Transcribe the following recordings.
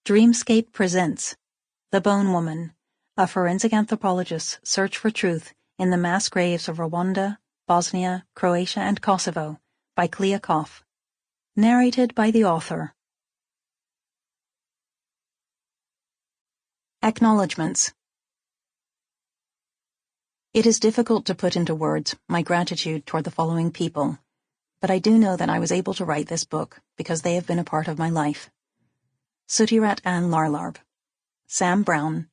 Dreamscape presents The Bone Woman, a forensic anthropologist's search for truth in the mass graves of Rwanda, Bosnia, Croatia, and Kosovo by Clea Koff. Narrated by the author. Acknowledgements. It is difficult to put into words my gratitude toward the following people, but I do know that I was able to write this book because they have been a part of my life. Sutirat Ann Larlarb, Sam Brown,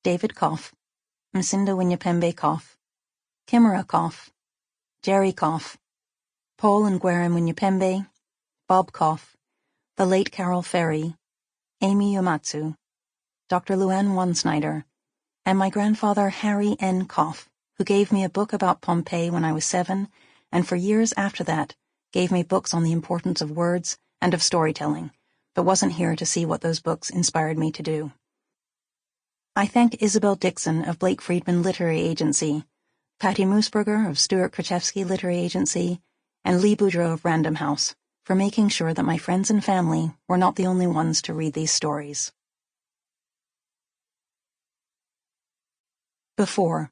David Koff, Msinda Winyapembe Koff, Kimera Koff, Jerry Koff, Paul and Gweren Winyapembe, Bob Koff, the late Carol Ferry, Amy Yomatsu, Dr. Luann Wansnyder, and my grandfather Harry N. Koff, who gave me a book about Pompeii when I was 7, and for years after that gave me books on the importance of words and of storytelling, but wasn't here to see what those books inspired me to do. I thank Isabel Dixon of Blake Friedman Literary Agency, Patty Moosberger of Stuart Krachevsky Literary Agency, and Lee Boudreau of Random House for making sure that my friends and family were not the only ones to read these stories. Before.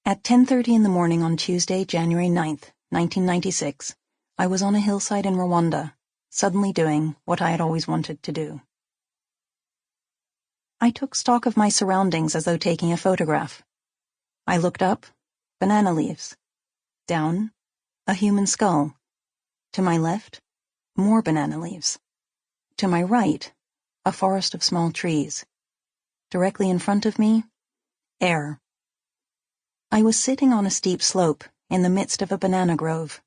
At 10:30 in the morning on Tuesday, January 9th, 1996, I was on a hillside in Rwanda, suddenly doing what I had always wanted to do. I took stock of my surroundings as though taking a photograph. I looked up, banana leaves. Down, a human skull. To my left, more banana leaves. To my right, a forest of small trees. Directly in front of me, air. I was sitting on a steep slope in the midst of a banana grove.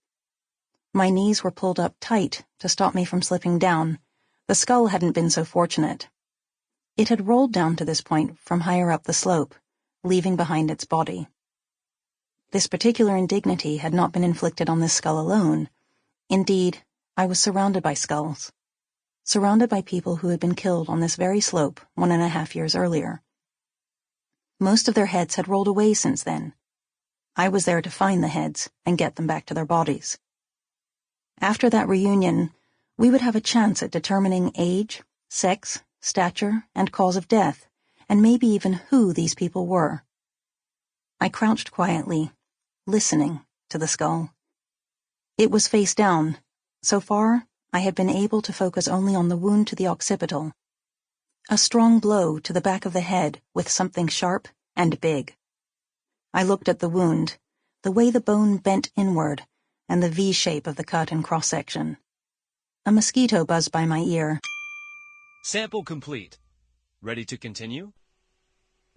My knees were pulled up tight to stop me from slipping down. The skull hadn't been so fortunate. It had rolled down to this point from higher up the slope, leaving behind its body. This particular indignity had not been inflicted on this skull alone. Indeed, I was surrounded by skulls. Surrounded by people who had been killed on this very slope 1.5 years earlier. Most of their heads had rolled away since then. I was there to find the heads and get them back to their bodies. After that reunion, we would have a chance at determining age, sex, stature, and cause of death, and maybe even who these people were. I crouched quietly, listening to the skull. It was face down. So far, I had been able to focus only on the wound to the occipital. A strong blow to the back of the head with something sharp and big. I looked at the wound, the way the bone bent inward, and the V-shape of the cut and cross-section. A mosquito buzzed by my ear. Sample complete. Ready to continue?